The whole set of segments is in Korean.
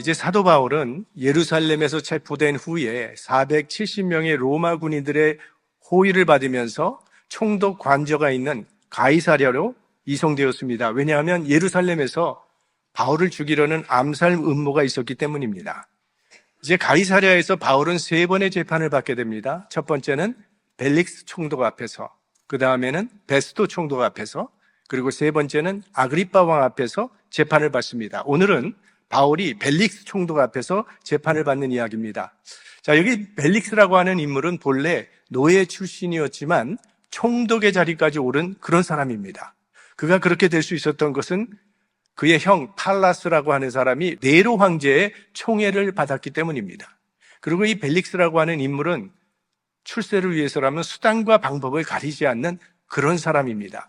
이제 사도 바울은 예루살렘에서 체포된 후에 470명의 로마 군인들의 호위를 받으면서 총독 관저가 있는 가이사랴로 이송되었습니다. 왜냐하면 예루살렘에서 바울을 죽이려는 암살 음모가 있었기 때문입니다. 이제 가이사랴에서 바울은 3번의 재판을 받게 됩니다. 첫 번째는 벨릭스 총독 앞에서, 그 다음에는 베스토 총독 앞에서, 그리고 3번째는 아그리빠 왕 앞에서 재판을 받습니다. 오늘은 바울이 벨릭스 총독 앞에서 재판을 받는 이야기입니다. 자, 여기 벨릭스라고 하는 인물은 본래 노예 출신이었지만 총독의 자리까지 오른 그런 사람입니다. 그가 그렇게 될 수 있었던 것은 그의 형 팔라스라고 하는 사람이 네로 황제의 총애를 받았기 때문입니다. 그리고 이 벨릭스라고 하는 인물은 출세를 위해서라면 수단과 방법을 가리지 않는 그런 사람입니다.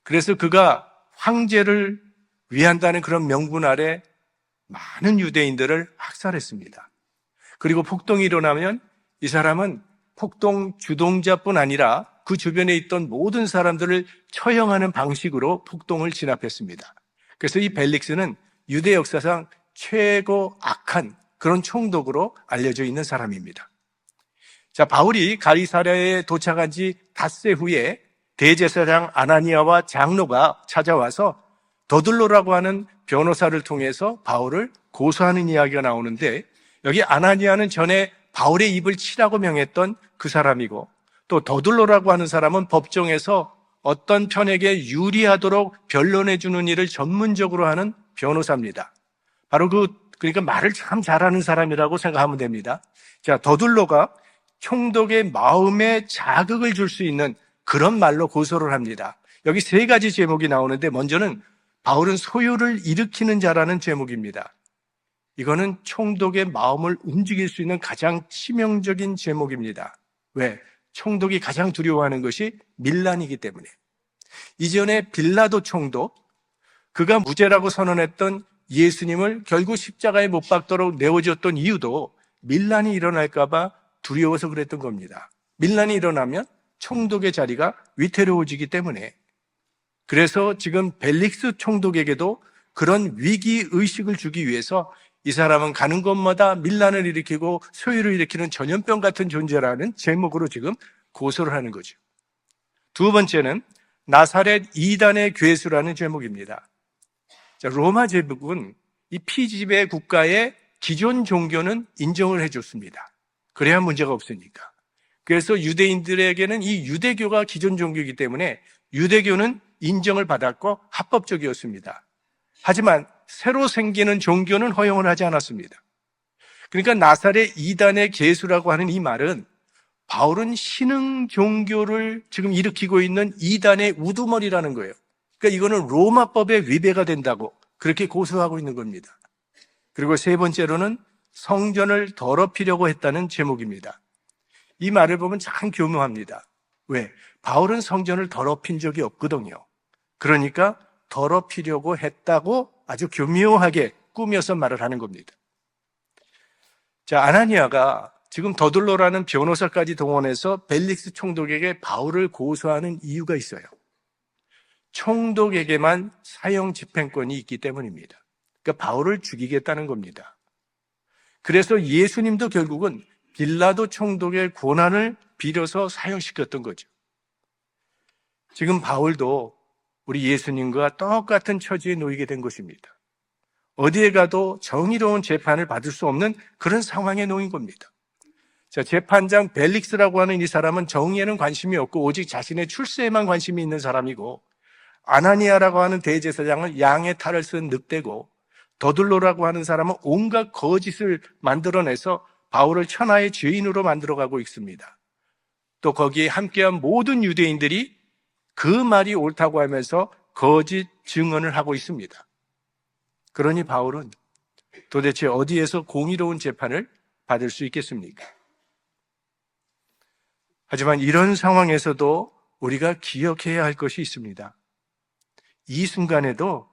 그래서 그가 황제를 위한다는 그런 명분 아래 많은 유대인들을 학살했습니다. 그리고 폭동이 일어나면 이 사람은 폭동 주동자뿐 아니라 그 주변에 있던 모든 사람들을 처형하는 방식으로 폭동을 진압했습니다. 그래서 이 벨릭스는 유대 역사상 최고 악한 그런 총독으로 알려져 있는 사람입니다. 자, 바울이 가이사랴에 도착한 지 닷새 후에 대제사장 아나니아와 장로가 찾아와서 더둘로라고 하는 변호사를 통해서 바울을 고소하는 이야기가 나오는데, 여기 아나니아는 전에 바울의 입을 치라고 명했던 그 사람이고, 또 더둘로라고 하는 사람은 법정에서 어떤 편에게 유리하도록 변론해 주는 일을 전문적으로 하는 변호사입니다. 바로 그러니까 말을 참 잘하는 사람이라고 생각하면 됩니다. 자, 더둘로가 총독의 마음에 자극을 줄 수 있는 그런 말로 고소를 합니다. 여기 3가지 제목이 나오는데, 먼저는 바울은 소요를 일으키는 자라는 제목입니다. 이거는 총독의 마음을 움직일 수 있는 가장 치명적인 제목입니다. 왜? 총독이 가장 두려워하는 것이 밀란이기 때문에. 이전에 빌라도 총독, 그가 무죄라고 선언했던 예수님을 결국 십자가에 못 박도록 내어줬던 이유도 밀란이 일어날까 봐 두려워서 그랬던 겁니다. 밀란이 일어나면 총독의 자리가 위태로워지기 때문에. 그래서 지금 벨릭스 총독에게도 그런 위기의식을 주기 위해서 이 사람은 가는 곳마다 밀란을 일으키고 소요를 일으키는 전염병 같은 존재라는 제목으로 지금 고소를 하는 거죠. 2번째는 나사렛 이단의 괴수라는 제목입니다. 자, 로마 제국은 이 피지배 국가의 기존 종교는 인정을 해줬습니다. 그래야 문제가 없으니까. 그래서 유대인들에게는 이 유대교가 기존 종교이기 때문에 유대교는 인정을 받았고 합법적이었습니다. 하지만 새로 생기는 종교는 허용을 하지 않았습니다. 그러니까 나사렛 이단의 괴수라고 하는 이 말은 바울은 신흥 종교를 지금 일으키고 있는 이단의 우두머리라는 거예요. 그러니까 이거는 로마법에 위배가 된다고 그렇게 고소하고 있는 겁니다. 그리고 3번째로는 성전을 더럽히려고 했다는 제목입니다. 이 말을 보면 참 교묘합니다. 왜? 바울은 성전을 더럽힌 적이 없거든요. 그러니까 더럽히려고 했다고 아주 교묘하게 꾸며서 말을 하는 겁니다. 자, 아나니아가 지금 더둘로라는 변호사까지 동원해서 벨릭스 총독에게 바울을 고소하는 이유가 있어요. 총독에게만 사형 집행권이 있기 때문입니다. 그러니까 바울을 죽이겠다는 겁니다. 그래서 예수님도 결국은 빌라도 총독의 고난을 빌어서 사형시켰던 거죠. 지금 바울도 우리 예수님과 똑같은 처지에 놓이게 된 것입니다. 어디에 가도 정의로운 재판을 받을 수 없는 그런 상황에 놓인 겁니다. 자, 재판장 벨릭스라고 하는 이 사람은 정의에는 관심이 없고 오직 자신의 출세에만 관심이 있는 사람이고, 아나니아라고 하는 대제사장은 양의 탈을 쓴 늑대고, 더둘로라고 하는 사람은 온갖 거짓을 만들어내서 바울을 천하의 죄인으로 만들어가고 있습니다. 또 거기에 함께한 모든 유대인들이 그 말이 옳다고 하면서 거짓 증언을 하고 있습니다. 그러니 바울은 도대체 어디에서 공의로운 재판을 받을 수 있겠습니까? 하지만 이런 상황에서도 우리가 기억해야 할 것이 있습니다. 이 순간에도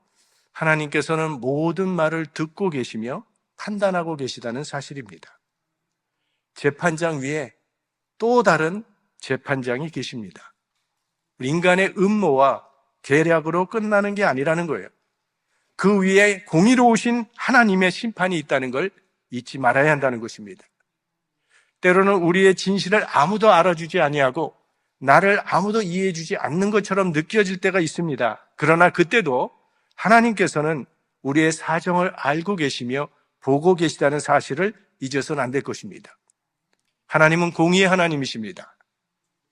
하나님께서는 모든 말을 듣고 계시며 판단하고 계시다는 사실입니다. 재판장 위에 또 다른 재판장이 계십니다. 인간의 음모와 계략으로 끝나는 게 아니라는 거예요. 그 위에 공의로우신 하나님의 심판이 있다는 걸 잊지 말아야 한다는 것입니다. 때로는 우리의 진실을 아무도 알아주지 아니하고 나를 아무도 이해해주지 않는 것처럼 느껴질 때가 있습니다. 그러나 그때도 하나님께서는 우리의 사정을 알고 계시며 보고 계시다는 사실을 잊어서는 안 될 것입니다. 하나님은 공의의 하나님이십니다.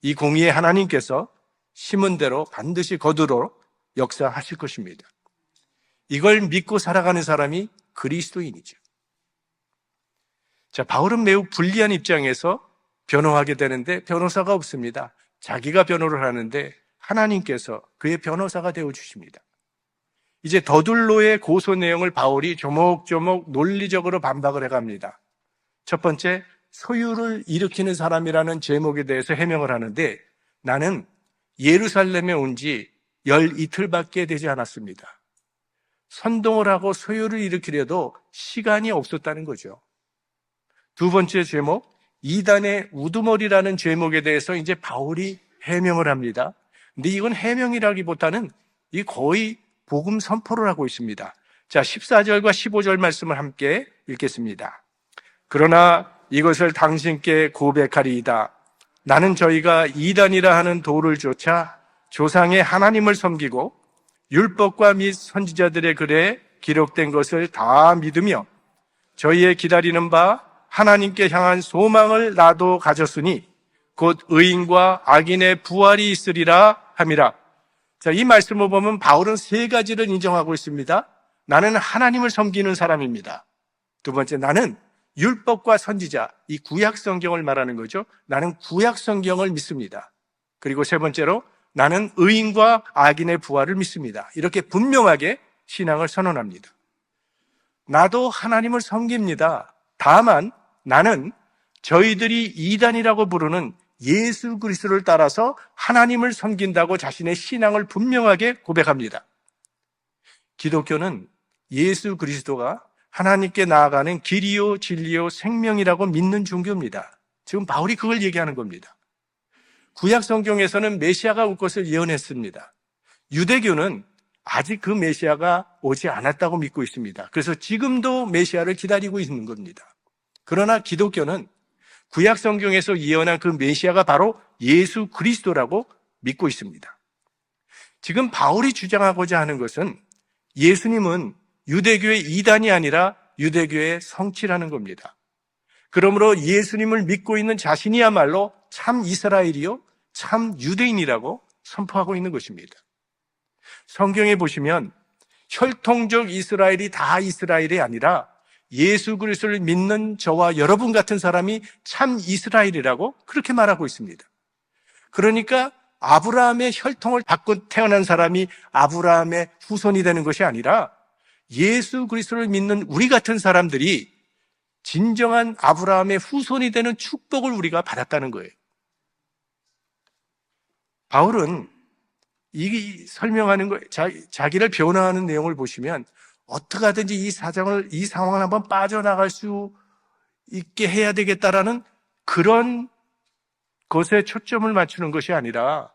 이 공의의 하나님께서 심은 대로 반드시 거두러 역사하실 것입니다. 이걸 믿고 살아가는 사람이 그리스도인이죠. 자, 바울은 매우 불리한 입장에서 변호하게 되는데 변호사가 없습니다. 자기가 변호를 하는데 하나님께서 그의 변호사가 되어주십니다. 이제 더둘로의 고소 내용을 바울이 조목조목 논리적으로 반박을 해갑니다. 첫 번째, 소유를 일으키는 사람이라는 제목에 대해서 해명을 하는데 나는 예루살렘에 온 지 열 이틀밖에 되지 않았습니다. 선동을 하고 소유를 일으키려도 시간이 없었다는 거죠. 두 번째 제목, 이단의 우두머리라는 제목에 대해서 이제 바울이 해명을 합니다. 근데 이건 해명이라기보다는 이 거의 복음 선포를 하고 있습니다. 자, 14절과 15절 말씀을 함께 읽겠습니다. 그러나 이것을 당신께 고백하리이다. 나는 저희가 이단이라 하는 도를 쫓아 조상의 하나님을 섬기고 율법과 및 선지자들의 글에 기록된 것을 다 믿으며 저희의 기다리는 바 하나님께 향한 소망을 나도 가졌으니 곧 의인과 악인의 부활이 있으리라 함이라. 자, 이 말씀을 보면 바울은 세 가지를 인정하고 있습니다. 나는 하나님을 섬기는 사람입니다. 두 번째, 나는 율법과 선지자, 이 구약 성경을 말하는 거죠. 나는 구약 성경을 믿습니다. 그리고 세 번째로 나는 의인과 악인의 부활을 믿습니다. 이렇게 분명하게 신앙을 선언합니다. 나도 하나님을 섬깁니다. 다만 나는 저희들이 이단이라고 부르는 예수 그리스도를 따라서 하나님을 섬긴다고 자신의 신앙을 분명하게 고백합니다. 기독교는 예수 그리스도가 하나님께 나아가는 길이요 진리요 생명이라고 믿는 종교입니다. 지금 바울이 그걸 얘기하는 겁니다. 구약 성경에서는 메시아가 올 것을 예언했습니다. 유대교는 아직 그 메시아가 오지 않았다고 믿고 있습니다. 그래서 지금도 메시아를 기다리고 있는 겁니다. 그러나 기독교는 구약 성경에서 예언한 그 메시아가 바로 예수 그리스도라고 믿고 있습니다. 지금 바울이 주장하고자 하는 것은 예수님은 유대교의 이단이 아니라 유대교의 성취라는 겁니다. 그러므로 예수님을 믿고 있는 자신이야말로 참 이스라엘이요, 참 유대인이라고 선포하고 있는 것입니다. 성경에 보시면 혈통적 이스라엘이 다 이스라엘이 아니라 예수 그리스도를 믿는 저와 여러분 같은 사람이 참 이스라엘이라고 그렇게 말하고 있습니다. 그러니까 아브라함의 혈통을 받고 태어난 사람이 아브라함의 후손이 되는 것이 아니라 예수 그리스도를 믿는 우리 같은 사람들이 진정한 아브라함의 후손이 되는 축복을 우리가 받았다는 거예요. 바울은 이 설명하는 거, 자기를 변호하는 내용을 보시면 어떻게 하든지 이 상황을 한번 빠져나갈 수 있게 해야 되겠다라는 그런 것에 초점을 맞추는 것이 아니라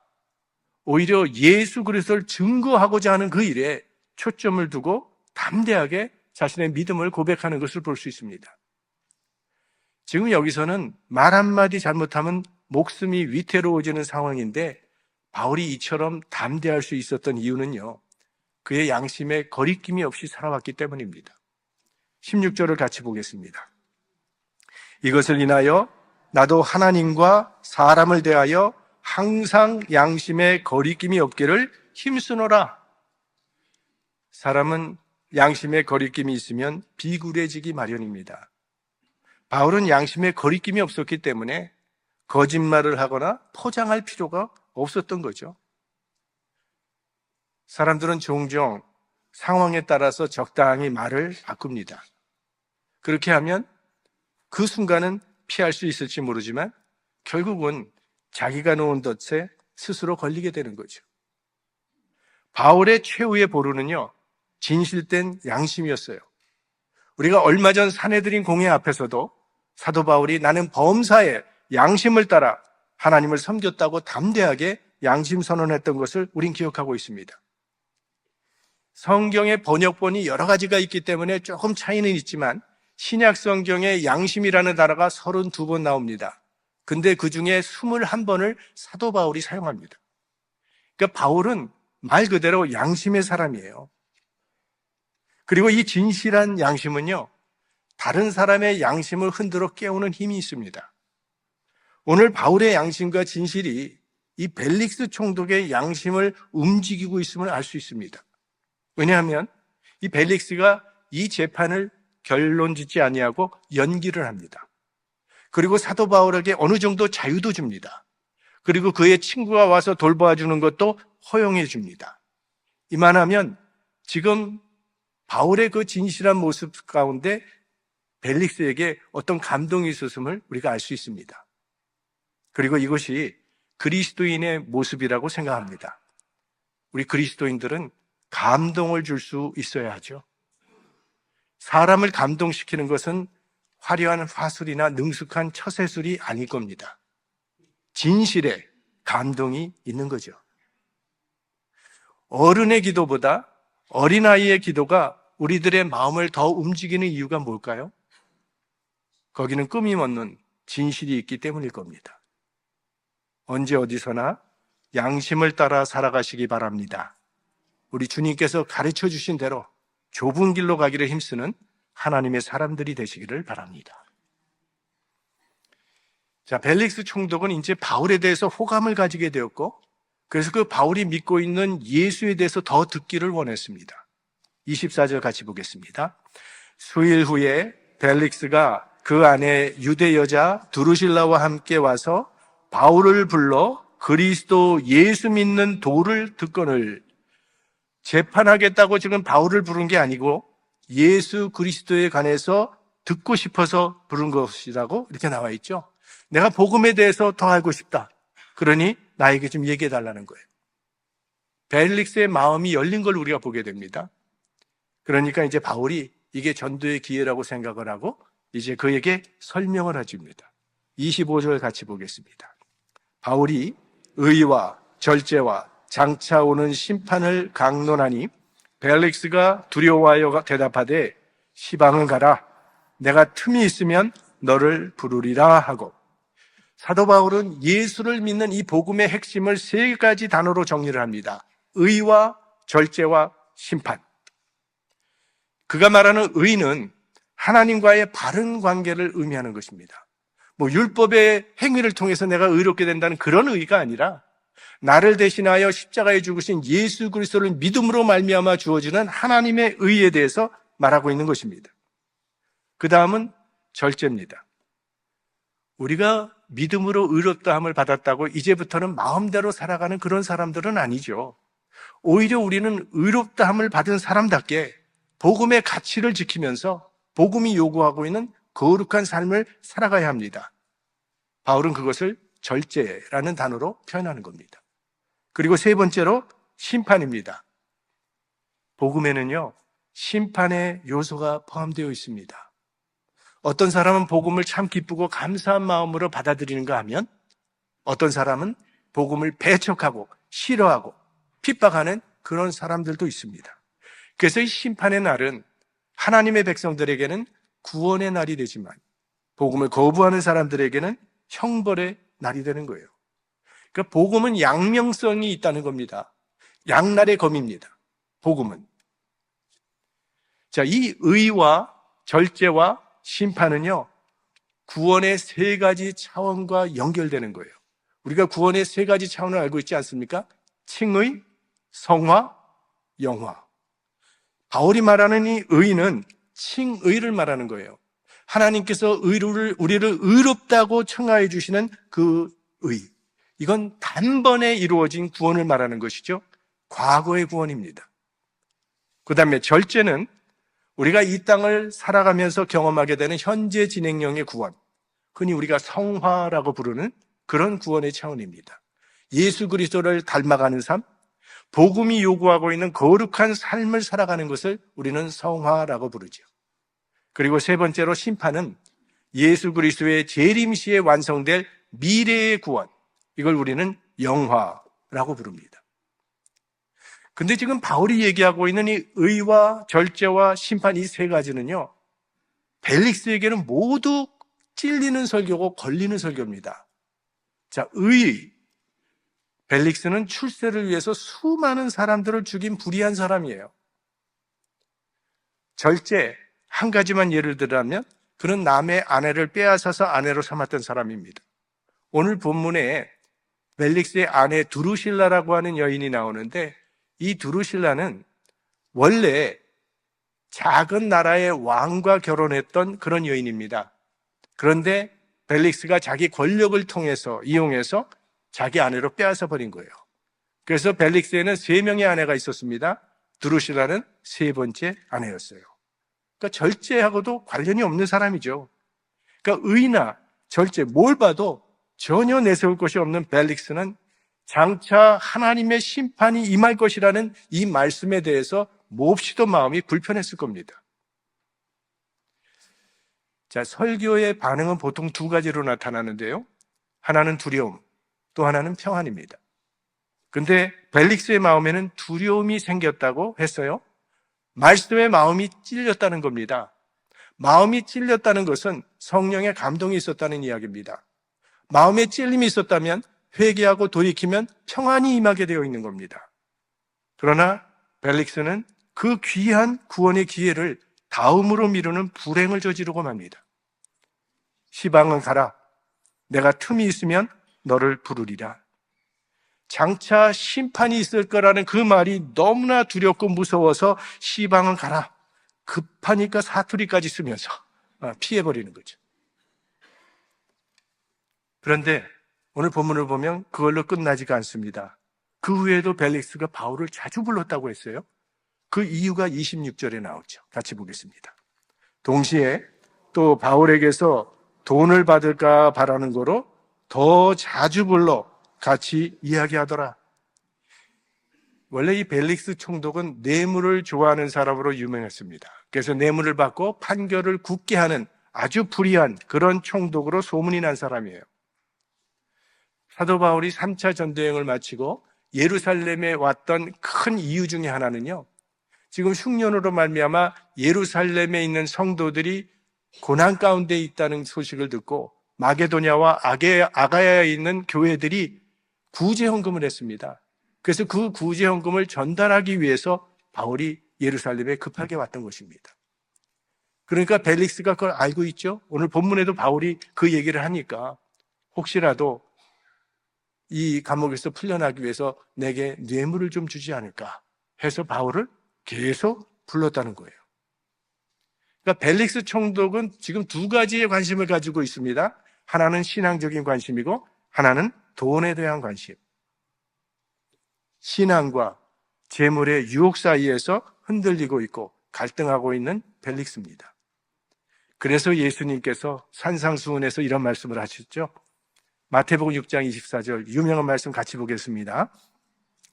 오히려 예수 그리스도를 증거하고자 하는 그 일에 초점을 두고 담대하게 자신의 믿음을 고백하는 것을 볼 수 있습니다. 지금 여기서는 말 한마디 잘못하면 목숨이 위태로워지는 상황인데 바울이 이처럼 담대할 수 있었던 이유는요, 그의 양심에 거리낌이 없이 살아왔기 때문입니다. 16절을 같이 보겠습니다. 이것을 인하여 나도 하나님과 사람을 대하여 항상 양심에 거리낌이 없기를 힘쓰노라. 사람은 양심에 거리낌이 있으면 비굴해지기 마련입니다. 바울은 양심에 거리낌이 없었기 때문에 거짓말을 하거나 포장할 필요가 없었던 거죠. 사람들은 종종 상황에 따라서 적당히 말을 바꿉니다. 그렇게 하면 그 순간은 피할 수 있을지 모르지만 결국은 자기가 놓은 덫에 스스로 걸리게 되는 거죠. 바울의 최후의 보루는요, 진실된 양심이었어요. 우리가 얼마 전 사내들인 공회 앞에서도 사도 바울이 나는 범사에 양심을 따라 하나님을 섬겼다고 담대하게 양심 선언했던 것을 우린 기억하고 있습니다. 성경의 번역본이 여러 가지가 있기 때문에 조금 차이는 있지만 신약 성경에 양심이라는 단어가 32번 나옵니다. 근데 그 중에 21번을 사도 바울이 사용합니다. 그러니까 바울은 말 그대로 양심의 사람이에요. 그리고 이 진실한 양심은요, 다른 사람의 양심을 흔들어 깨우는 힘이 있습니다. 오늘 바울의 양심과 진실이 이 벨릭스 총독의 양심을 움직이고 있음을 알 수 있습니다. 왜냐하면 이 벨릭스가 이 재판을 결론 짓지 아니하고 연기를 합니다. 그리고 사도 바울에게 어느 정도 자유도 줍니다. 그리고 그의 친구가 와서 돌봐주는 것도 허용해 줍니다. 이만하면 지금 바울의 그 진실한 모습 가운데 벨릭스에게 어떤 감동이 있었음을 우리가 알 수 있습니다. 그리고 이것이 그리스도인의 모습이라고 생각합니다. 우리 그리스도인들은 감동을 줄 수 있어야 하죠. 사람을 감동시키는 것은 화려한 화술이나 능숙한 처세술이 아닐 겁니다. 진실에 감동이 있는 거죠. 어른의 기도보다 어린아이의 기도가 우리들의 마음을 더 움직이는 이유가 뭘까요? 거기는 끊임없는 진실이 있기 때문일 겁니다. 언제 어디서나 양심을 따라 살아가시기 바랍니다. 우리 주님께서 가르쳐 주신 대로 좁은 길로 가기를 힘쓰는 하나님의 사람들이 되시기를 바랍니다. 자, 벨릭스 총독은 이제 바울에 대해서 호감을 가지게 되었고, 그래서 그 바울이 믿고 있는 예수에 대해서 더 듣기를 원했습니다. 24절 같이 보겠습니다. 수일 후에 벨릭스가 그 안에 유대 여자 두루실라와 함께 와서 바울을 불러 그리스도 예수 믿는 도를 듣거늘. 재판하겠다고 지금 바울을 부른 게 아니고 예수 그리스도에 관해서 듣고 싶어서 부른 것이라고 이렇게 나와 있죠. 내가 복음에 대해서 더 알고 싶다. 그러니 나에게 좀 얘기해 달라는 거예요. 벨릭스의 마음이 열린 걸 우리가 보게 됩니다. 그러니까 이제 바울이 이게 전도의 기회라고 생각을 하고 이제 그에게 설명을 해줍니다. 25절 같이 보겠습니다. 바울이 의와 절제와 장차 오는 심판을 강론하니 벨릭스가 두려워하여 대답하되 시방을 가라. 내가 틈이 있으면 너를 부르리라 하고, 사도 바울은 예수를 믿는 이 복음의 핵심을 세 가지 단어로 정리를 합니다. 의와 절제와 심판. 그가 말하는 의는 하나님과의 바른 관계를 의미하는 것입니다. 율법의 행위를 통해서 내가 의롭게 된다는 그런 의가 아니라 나를 대신하여 십자가에 죽으신 예수 그리스도를 믿음으로 말미암아 주어지는 하나님의 의에 대해서 말하고 있는 것입니다. 그 다음은 절제입니다. 우리가 믿음으로 의롭다함을 받았다고 이제부터는 마음대로 살아가는 그런 사람들은 아니죠. 오히려 우리는 의롭다함을 받은 사람답게 복음의 가치를 지키면서 복음이 요구하고 있는 거룩한 삶을 살아가야 합니다. 바울은 그것을 절제라는 단어로 표현하는 겁니다. 그리고 세 번째로 심판입니다. 복음에는요, 심판의 요소가 포함되어 있습니다. 어떤 사람은 복음을 참 기쁘고 감사한 마음으로 받아들이는가 하면 어떤 사람은 복음을 배척하고 싫어하고 핍박하는 그런 사람들도 있습니다. 그래서 이 심판의 날은 하나님의 백성들에게는 구원의 날이 되지만 복음을 거부하는 사람들에게는 형벌의 날이 되는 거예요. 그러니까 복음은 양명성이 있다는 겁니다. 양날의 검입니다. 복음은. 자, 이 의와 절제와 심판은요, 구원의 세 가지 차원과 연결되는 거예요. 우리가 구원의 세 가지 차원을 알고 있지 않습니까? 칭의, 성화, 영화. 바울이 말하는 이 의는 칭의를 말하는 거예요. 하나님께서 우리를 의롭다고 청하해 주시는 그 의. 이건 단번에 이루어진 구원을 말하는 것이죠. 과거의 구원입니다. 그 다음에 절제는 우리가 이 땅을 살아가면서 경험하게 되는 현재 진행형의 구원, 흔히 우리가 성화라고 부르는 그런 구원의 차원입니다. 예수 그리스도를 닮아가는 삶, 복음이 요구하고 있는 거룩한 삶을 살아가는 것을 우리는 성화라고 부르죠. 그리고 세 번째로 심판은 예수 그리스도의 재림시에 완성될 미래의 구원, 이걸 우리는 영화라고 부릅니다. 근데 지금 바울이 얘기하고 있는 이 의와 절제와 심판 이 세 가지는요, 벨릭스에게는 모두 찔리는 설교고 걸리는 설교입니다. 자, 의. 벨릭스는 출세를 위해서 수많은 사람들을 죽인 불의한 사람이에요. 절제, 한 가지만 예를 들자면 그는 남의 아내를 빼앗아서 아내로 삼았던 사람입니다. 오늘 본문에 벨릭스의 아내 두루실라라고 하는 여인이 나오는데, 이 두루실라는 원래 작은 나라의 왕과 결혼했던 그런 여인입니다. 그런데 벨릭스가 자기 권력을 이용해서 자기 아내로 빼앗아 버린 거예요. 그래서 벨릭스에는 3명의 아내가 있었습니다. 두루실라는 3번째 아내였어요. 그러니까 절제하고도 관련이 없는 사람이죠. 그러니까 의나 절제, 뭘 봐도 전혀 내세울 것이 없는 벨릭스는 장차 하나님의 심판이 임할 것이라는 이 말씀에 대해서 몹시도 마음이 불편했을 겁니다. 자, 설교의 반응은 보통 2가지로 나타나는데요. 하나는 두려움, 또 하나는 평안입니다. 근데 벨릭스의 마음에는 두려움이 생겼다고 했어요. 말씀에 마음이 찔렸다는 겁니다. 마음이 찔렸다는 것은 성령의 감동이 있었다는 이야기입니다. 마음에 찔림이 있었다면 회개하고 돌이키면 평안이 임하게 되어 있는 겁니다. 그러나 벨릭스는 그 귀한 구원의 기회를 다음으로 미루는 불행을 저지르고 맙니다. 시방은 가라. 내가 틈이 있으면 너를 부르리라. 장차 심판이 있을 거라는 그 말이 너무나 두렵고 무서워서 시방은 가라. 급하니까 사투리까지 쓰면서 피해버리는 거죠. 그런데 오늘 본문을 보면 그걸로 끝나지가 않습니다. 그 후에도 벨릭스가 바울을 자주 불렀다고 했어요. 그 이유가 26절에 나오죠. 같이 보겠습니다. 동시에 또 바울에게서 돈을 받을까 바라는 거로 더 자주 불러 같이 이야기하더라. 원래 이 벨릭스 총독은 뇌물을 좋아하는 사람으로 유명했습니다. 그래서 뇌물을 받고 판결을 굳게 하는 아주 불의한 그런 총독으로 소문이 난 사람이에요. 사도 바울이 3차 전도여행을 마치고 예루살렘에 왔던 큰 이유 중에 하나는요, 지금 흉년으로 말미암아 예루살렘에 있는 성도들이 고난 가운데 있다는 소식을 듣고 마게도냐와 아가야에 있는 교회들이 구제헌금을 했습니다. 그래서 그 구제헌금을 전달하기 위해서 바울이 예루살렘에 급하게 왔던 것입니다. 그러니까 벨릭스가 그걸 알고 있죠. 오늘 본문에도 바울이 그 얘기를 하니까 혹시라도 이 감옥에서 풀려나기 위해서 내게 뇌물을 좀 주지 않을까 해서 바울을 계속 불렀다는 거예요. 그러니까 벨릭스 총독은 지금 2가지의 관심을 가지고 있습니다. 하나는 신앙적인 관심이고 하나는 돈에 대한 관심. 신앙과 재물의 유혹 사이에서 흔들리고 있고 갈등하고 있는 벨릭스입니다. 그래서 예수님께서 산상수훈에서 이런 말씀을 하셨죠. 마태복음 6장 24절 유명한 말씀 같이 보겠습니다.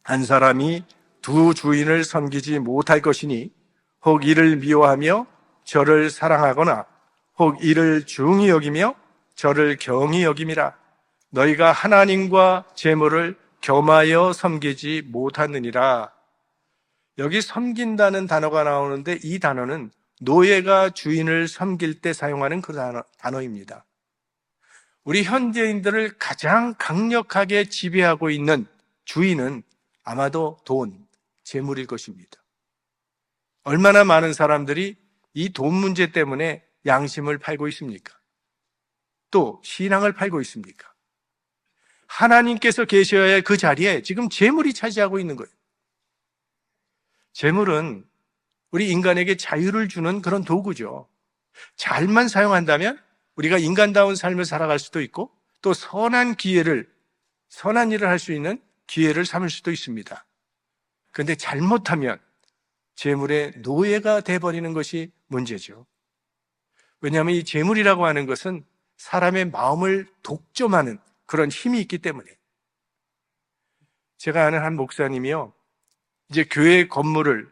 한 사람이 2 주인을 섬기지 못할 것이니 혹 이를 미워하며 저를 사랑하거나 혹 이를 중히 여기며 저를 경히 여김이라. 너희가 하나님과 재물을 겸하여 섬기지 못하느니라. 여기 섬긴다는 단어가 나오는데 이 단어는 노예가 주인을 섬길 때 사용하는 그 단어입니다. 우리 현대인들을 가장 강력하게 지배하고 있는 주인은 아마도 돈, 재물일 것입니다. 얼마나 많은 사람들이 이 돈 문제 때문에 양심을 팔고 있습니까? 또 신앙을 팔고 있습니까? 하나님께서 계셔야 할 그 자리에 지금 재물이 차지하고 있는 거예요. 재물은 우리 인간에게 자유를 주는 그런 도구죠. 잘만 사용한다면 우리가 인간다운 삶을 살아갈 수도 있고 또 선한 일을 할 수 있는 기회를 삼을 수도 있습니다. 그런데 잘못하면 재물의 노예가 돼버리는 것이 문제죠. 왜냐하면 이 재물이라고 하는 것은 사람의 마음을 독점하는 그런 힘이 있기 때문에. 제가 아는 한 목사님이요, 이제 교회 건물을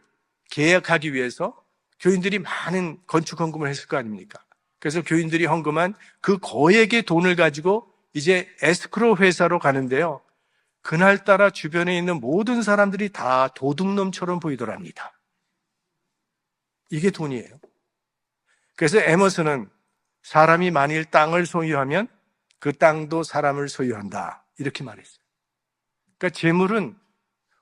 계약하기 위해서 교인들이 많은 건축 헌금을 했을 거 아닙니까? 그래서 교인들이 헌금한 그 거액의 돈을 가지고 이제 에스크로 회사로 가는데요, 그날따라 주변에 있는 모든 사람들이 다 도둑놈처럼 보이더랍니다. 이게 돈이에요. 그래서 에머슨은 사람이 만일 땅을 소유하면 그 땅도 사람을 소유한다, 이렇게 말했어요. 그러니까 재물은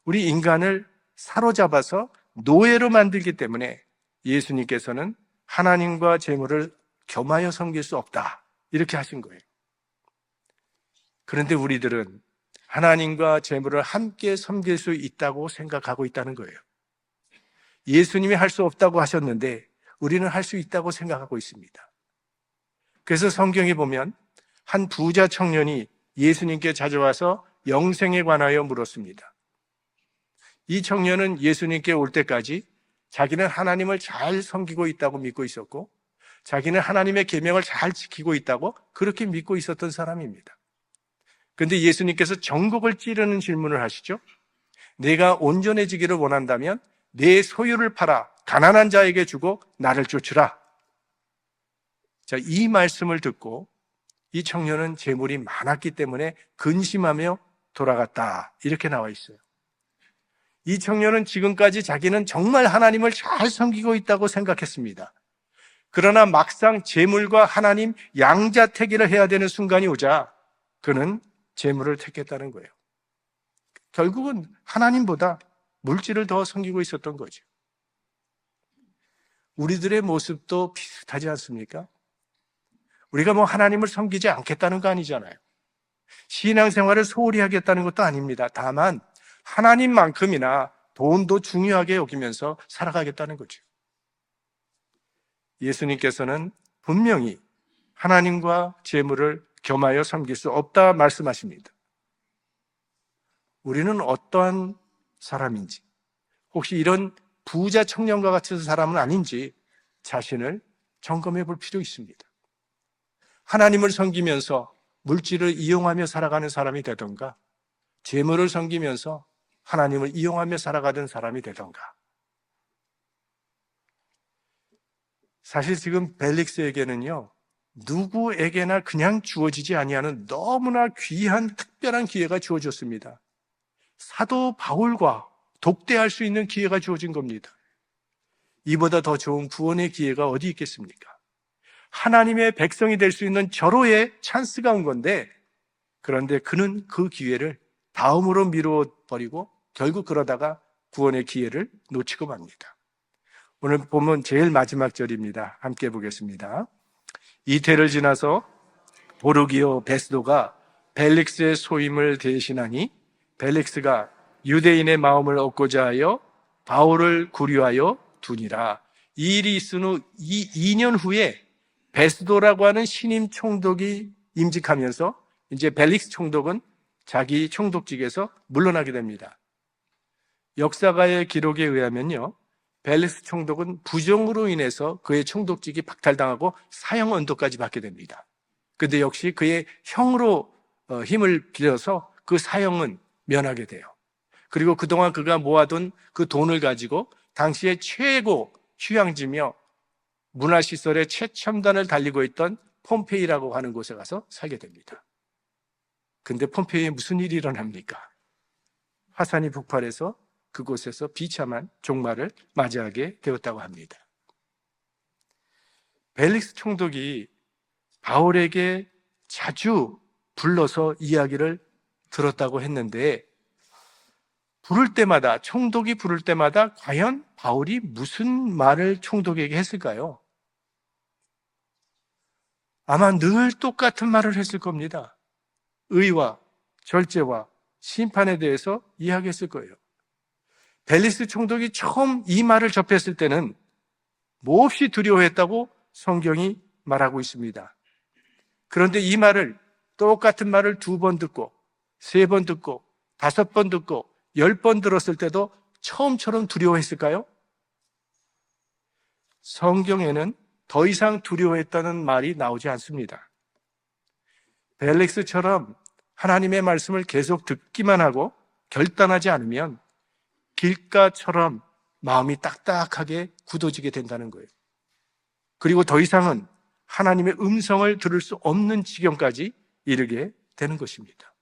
우리 인간을 사로잡아서 노예로 만들기 때문에 예수님께서는 하나님과 재물을 겸하여 섬길 수 없다, 이렇게 하신 거예요. 그런데 우리들은 하나님과 재물을 함께 섬길 수 있다고 생각하고 있다는 거예요. 예수님이 할 수 없다고 하셨는데 우리는 할 수 있다고 생각하고 있습니다. 그래서 성경에 보면 한 부자 청년이 예수님께 찾아와서 영생에 관하여 물었습니다. 이 청년은 예수님께 올 때까지 자기는 하나님을 잘 섬기고 있다고 믿고 있었고, 자기는 하나님의 계명을 잘 지키고 있다고 그렇게 믿고 있었던 사람입니다. 그런데 예수님께서 전곡을 찌르는 질문을 하시죠. 내가 온전해지기를 원한다면 내 소유를 팔아 가난한 자에게 주고 나를 쫓으라. 자, 이 말씀을 듣고 이 청년은 재물이 많았기 때문에 근심하며 돌아갔다, 이렇게 나와 있어요. 이 청년은 지금까지 자기는 정말 하나님을 잘 섬기고 있다고 생각했습니다. 그러나 막상 재물과 하나님 양자택일을 해야 되는 순간이 오자 그는 재물을 택했다는 거예요. 결국은 하나님보다 물질을 더 섬기고 있었던 거죠. 우리들의 모습도 비슷하지 않습니까? 우리가 뭐 하나님을 섬기지 않겠다는 거 아니잖아요. 신앙생활을 소홀히 하겠다는 것도 아닙니다. 다만 하나님만큼이나 돈도 중요하게 여기면서 살아가겠다는 거죠. 예수님께서는 분명히 하나님과 재물을 겸하여 섬길 수 없다 말씀하십니다. 우리는 어떠한 사람인지, 혹시 이런 부자 청년과 같은 사람은 아닌지 자신을 점검해 볼 필요 있습니다. 하나님을 섬기면서 물질을 이용하며 살아가는 사람이 되던가, 재물을 섬기면서 하나님을 이용하며 살아가던 사람이 되던가. 사실 지금 벨릭스에게는요, 누구에게나 그냥 주어지지 아니하는 너무나 귀한 특별한 기회가 주어졌습니다. 사도 바울과 독대할 수 있는 기회가 주어진 겁니다. 이보다 더 좋은 구원의 기회가 어디 있겠습니까? 하나님의 백성이 될 수 있는 절호의 찬스가 온 건데, 그런데 그는 그 기회를 다음으로 미뤄버리고 결국 그러다가 구원의 기회를 놓치고 맙니다. 오늘 보면 제일 마지막 절입니다. 함께 보겠습니다. 이태를 지나서 보르기오 베스도가 벨릭스의 소임을 대신하니 벨릭스가 유대인의 마음을 얻고자 하여 바울을 구류하여 두니라. 이 일이 있은 후 2년 후에 베스도라고 하는 신임 총독이 임직하면서 이제 벨릭스 총독은 자기 총독직에서 물러나게 됩니다. 역사가의 기록에 의하면요, 벨릭스 총독은 부정으로 인해서 그의 총독직이 박탈당하고 사형 언도까지 받게 됩니다. 그런데 역시 그의 형으로 힘을 빌려서 그 사형은 면하게 돼요. 그리고 그동안 그가 모아둔 그 돈을 가지고 당시의 최고 휴양지며 문화시설의 최첨단을 달리고 있던 폼페이라고 하는 곳에 가서 살게 됩니다. 근데 폼페이에 무슨 일이 일어납니까? 화산이 폭발해서 그곳에서 비참한 종말을 맞이하게 되었다고 합니다. 벨릭스 총독이 바울에게 자주 불러서 이야기를 들었다고 했는데, 부를 때마다, 총독이 부를 때마다 과연 바울이 무슨 말을 총독에게 했을까요? 아마 늘 똑같은 말을 했을 겁니다. 의와 절제와 심판에 대해서 이야기했을 거예요. 벨릭스 총독이 처음 이 말을 접했을 때는 몹시 두려워했다고 성경이 말하고 있습니다. 그런데 이 말을, 똑같은 말을 2번 듣고 3번 듣고 5번 듣고 10번 들었을 때도 처음처럼 두려워했을까요? 성경에는 더 이상 두려워했다는 말이 나오지 않습니다. 벨릭스처럼 하나님의 말씀을 계속 듣기만 하고 결단하지 않으면 길가처럼 마음이 딱딱하게 굳어지게 된다는 거예요. 그리고 더 이상은 하나님의 음성을 들을 수 없는 지경까지 이르게 되는 것입니다.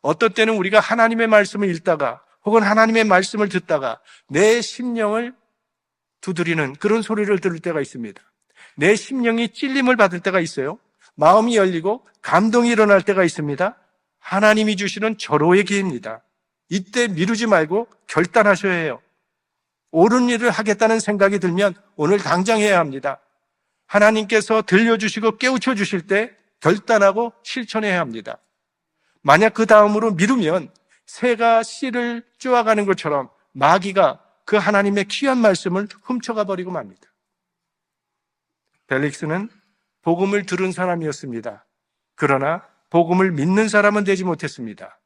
어떤 때는 우리가 하나님의 말씀을 읽다가 혹은 하나님의 말씀을 듣다가 내 심령을 두드리는 그런 소리를 들을 때가 있습니다. 내 심령이 찔림을 받을 때가 있어요. 마음이 열리고 감동이 일어날 때가 있습니다. 하나님이 주시는 절호의 기회입니다. 이때 미루지 말고 결단하셔야 해요. 옳은 일을 하겠다는 생각이 들면 오늘 당장 해야 합니다. 하나님께서 들려주시고 깨우쳐 주실 때 결단하고 실천해야 합니다. 만약 그 다음으로 미루면 새가 씨를 쪼아가는 것처럼 마귀가 그 하나님의 귀한 말씀을 훔쳐가 버리고 맙니다. 벨릭스는 복음을 들은 사람이었습니다. 그러나 복음을 믿는 사람은 되지 못했습니다.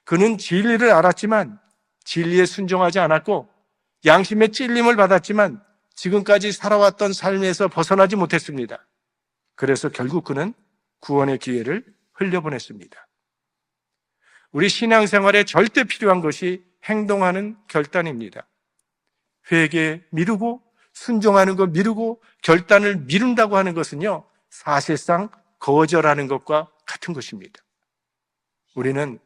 그는 진리를 알았지만 진리에 순종하지 않았고 양심의 찔림을 받았지만 지금까지 살아왔던 삶에서 벗어나지 못했습니다. 그래서 결국 그는 구원의 기회를 흘려보냈습니다. 우리 신앙생활에 절대 필요한 것이 행동하는 결단입니다. 회개 미루고 순종하는 것 미루고 결단을 미룬다고 하는 것은요, 사실상 거절하는 것과 같은 것입니다. 우리는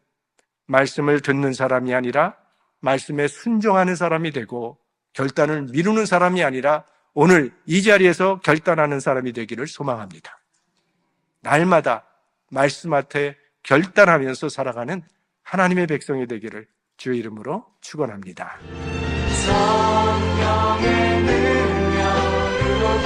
말씀을 듣는 사람이 아니라 말씀에 순종하는 사람이 되고 결단을 미루는 사람이 아니라 오늘 이 자리에서 결단하는 사람이 되기를 소망합니다. 날마다 말씀 앞에 결단하면서 살아가는 하나님의 백성이 되기를 주의 이름으로 축원합니다. 성령의 능력으로